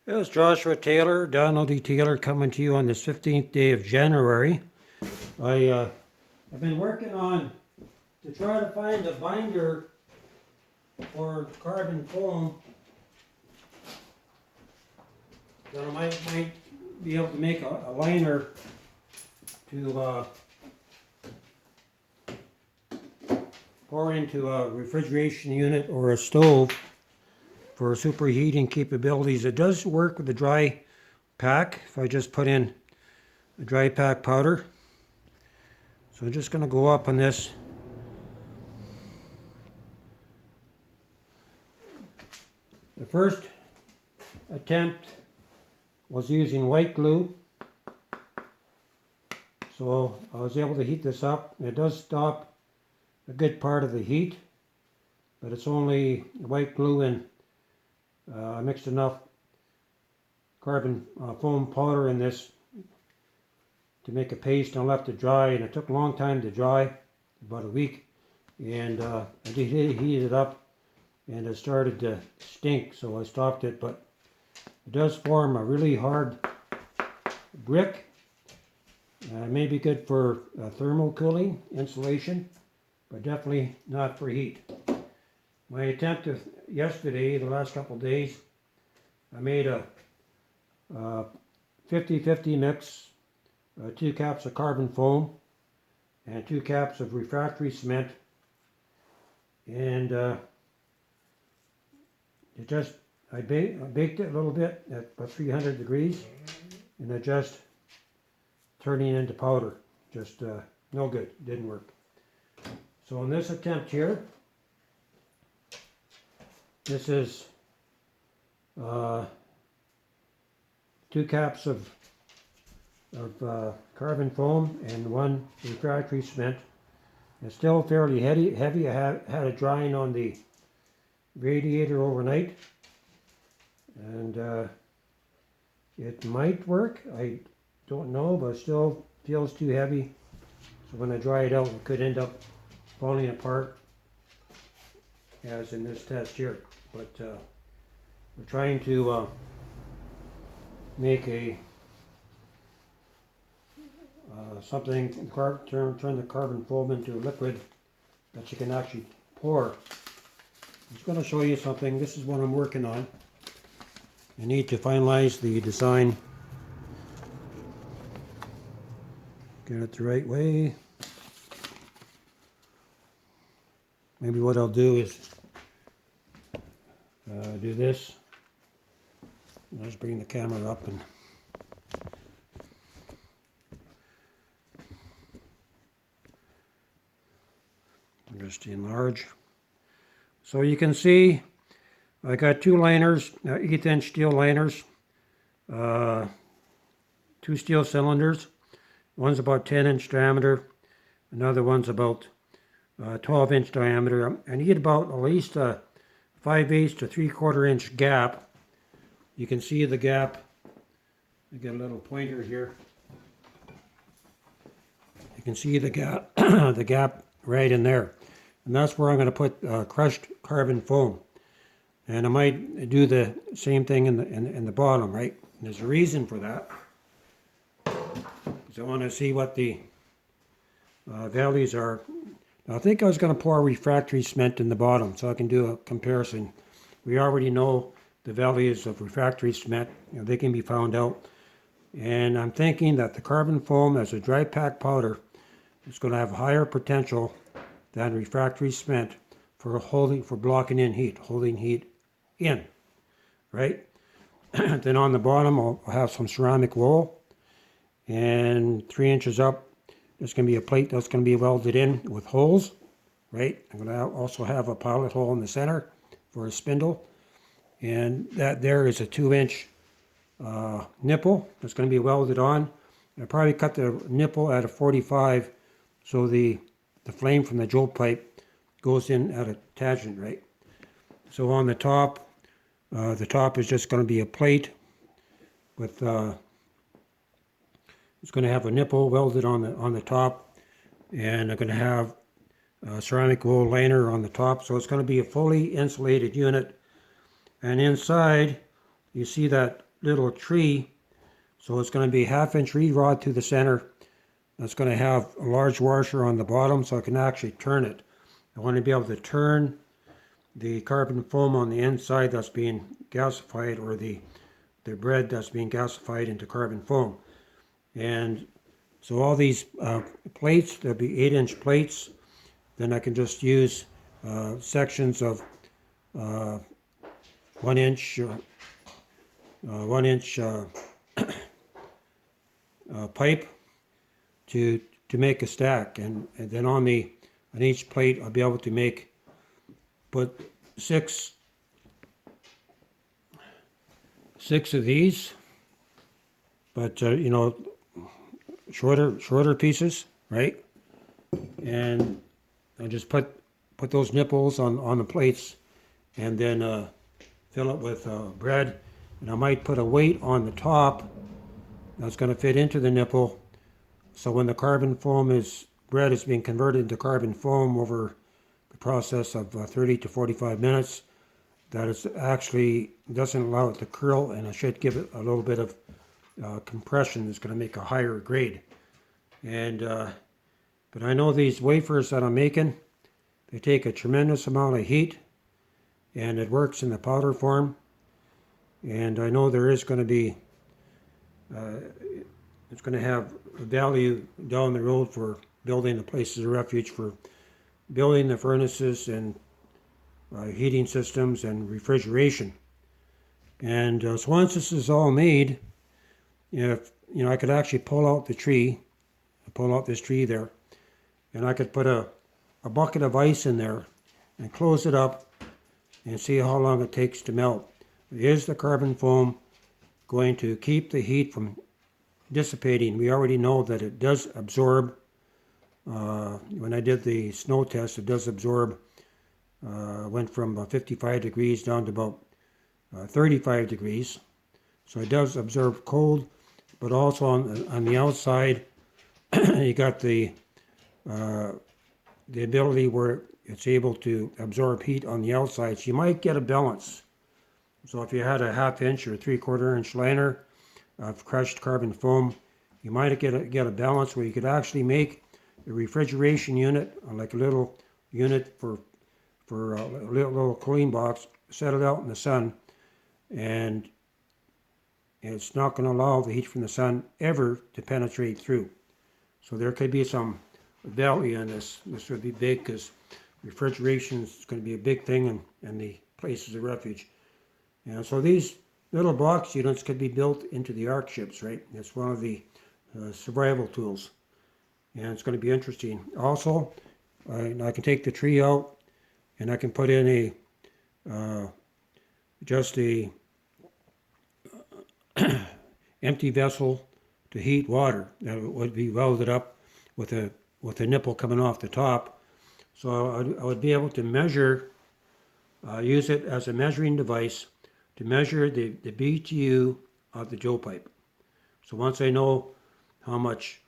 It was Joshua Taylor, Donald D. Taylor, coming to you on this 15th day of January. I've been working on to try to find a binder for carbon foam that I might be able to make a liner to pour into a refrigeration unit or a stove for superheating capabilities. It does work with the dry pack if I just put in a dry pack powder. So I'm just going to go up on this. The first attempt was using white glue. So I was able to heat this up. It does stop a good part of the heat, but it's only white glue and I mixed enough carbon foam powder in this to make a paste and left it dry, and it took a long time to dry, about a week, and I did heat it up and it started to stink, so I stopped it. But it does form a really hard brick. It may be good for thermal cooling, insulation, but definitely not for heat. My attempt yesterday, the last couple of days, I made a 50-50 mix, 2 caps of carbon foam and 2 caps of refractory cement, and I baked it a little bit at about 300 degrees, and it just turning into powder. Just no good, didn't work. So in this attempt here, this is 2 caps of carbon foam and 1 refractory cement. It's still fairly heavy. I had it drying on the radiator overnight, and it might work. I don't know, but it still feels too heavy. So when I dry it out, it could end up falling apart, as in this test here. But we're trying to make a something, turn the carbon foam into a liquid that you can actually pour. I'm just going to show you something. This is what I'm working on. I need to finalize the design, get it the right way. Maybe what I'll do is do this. I'll just bring the camera up and just enlarge. So you can see I got 2 liners, 1/8-inch steel liners, 2 steel cylinders. One's about 10-inch diameter, another one's about 12-inch diameter. I need about at least a 5/8 to 3/4 inch gap. You can see the gap. I got a little pointer here. You can see the gap, the gap right in there, and that's where I'm going to put crushed carbon foam. And I might do the same thing in the bottom, right? And there's a reason for that, because I want to see what the values are. I think I was going to pour refractory cement in the bottom so I can do a comparison. We already know the values of refractory cement. You know, they can be found out. And I'm thinking that the carbon foam as a dry pack powder is going to have higher potential than refractory cement for blocking in heat, holding heat in, right? Then on the bottom I'll have some ceramic wool, and 3 inches up there's going to be a plate that's going to be welded in with holes, right? I'm going to also have a pilot hole in the center for a spindle, and that there is a 2-inch nipple that's going to be welded on. I probably cut the nipple at a 45 so the flame from the jolt pipe goes in at a tangent, right? So on the top is just going to be a plate with it's going to have a nipple welded on the top, and I'm going to have a ceramic wool liner on the top. So it's going to be a fully insulated unit. And inside, you see that little tree. So it's going to be 1/2 inch reed rod through the center. That's going to have a large washer on the bottom so I can actually turn it. I want to be able to turn the carbon foam on the inside that's being gasified, or the bread that's being gasified into carbon foam. And so all these plates, there'll be 8-inch plates. Then I can just use sections of 1 inch, 1 inch pipe to make a stack, and then on each plate I'll be able to put six of these, but shorter pieces, right? And I just put those nipples on the plates, and then fill it with bread, and I might put a weight on the top that's going to fit into the nipple. So when the carbon foam bread is being converted into carbon foam over the process of 30 to 45 minutes, that it actually doesn't allow it to curl, and it should give it a little bit of compression that's going to make a higher grade. And but I know these wafers that I'm making, they take a tremendous amount of heat, and it works in the powder form. And I know there is going to be it's going to have a value down the road for building the places of refuge, for building the furnaces and heating systems and refrigeration. And so once this is all made, if I could actually pull out this tree there, and I could put a bucket of ice in there and close it up and see how long it takes to melt. Is the carbon foam going to keep the heat from dissipating? We already know that it does absorb. When I did the snow test, it does absorb. Went from 55 degrees down to about 35 degrees. So it does absorb cold, but also on the outside, you got the ability where it's able to absorb heat on the outside. So you might get a balance. So if you had a 1/2 inch or 3/4 inch liner of crushed carbon foam, you might get a balance where you could actually make a refrigeration unit, like a little unit for a little cooling box, set it out in the sun, and it's not going to allow the heat from the sun ever to penetrate through. So there could be some value in this. This would be big, because refrigeration is going to be a big thing in the places of refuge. And so these little box units could be built into the Ark ships, right? It's one of the survival tools, and it's going to be interesting. Also, I can take the tree out, and I can put in just a empty vessel to heat water that would be welded up with a nipple coming off the top. So I would be able to measure, use it as a measuring device to measure the BTU of the Joe pipe. So once I know how much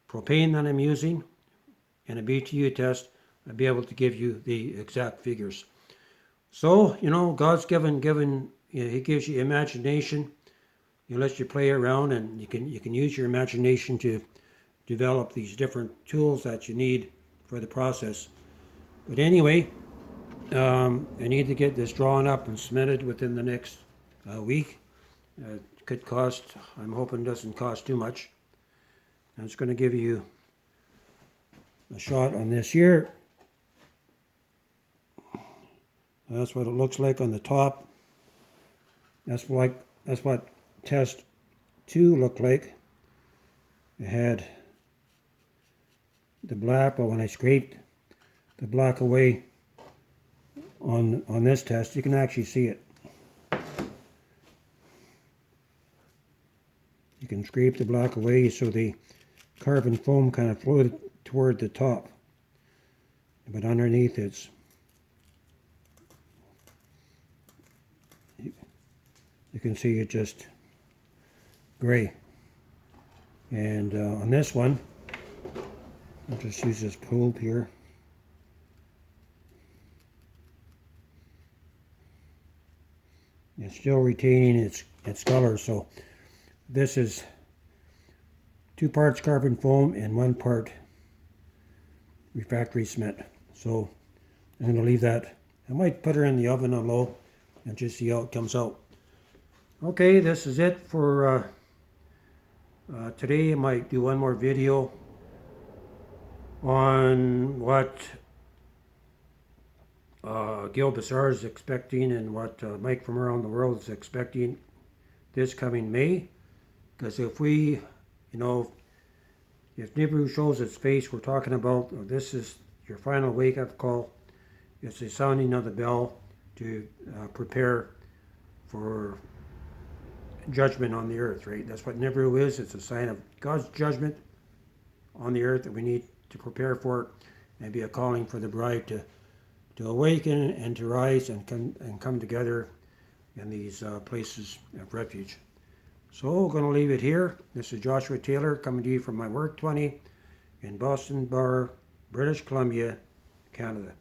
propane that I'm using in a BTU test, I'll be able to give you the exact figures. So, God's given, He gives you imagination. He lets you play around, and you can use your imagination to develop these different tools that you need for the process. But anyway, I need to get this drawn up and cemented within the next week. It could cost, I'm hoping it doesn't cost too much. I'm just going to give you a shot on this here. That's what it looks like on the top. That's what test 2 looked like. It had the black, but when I scraped the black away on this test, you can actually see it. You can scrape the black away, so the carbon foam kind of floated toward the top, but underneath you can see it just gray. And on this one, I'll just use this probe here. You It's still retaining its color. So this is 2 parts carbon foam and 1 part refractory cement. So I'm going to leave that. I might put her in the oven on low and just see how it comes out. Okay, this is it for today. I might do one more video on what Gil Bassar is expecting and what Mike from around the world is expecting this coming May. Because if we, if Nibiru shows its face, we're talking about this is your final wake-up call. It's the sounding of the bell to prepare for judgment on the earth, right? That's what Nibiru is. It's a sign of God's judgment on the earth that we need to prepare for, and be a calling for the bride to awaken and to rise and come together in these places of refuge. So we're going to leave it here. This is Joshua Taylor coming to you from my work 20 in Boston Bar, British Columbia, Canada.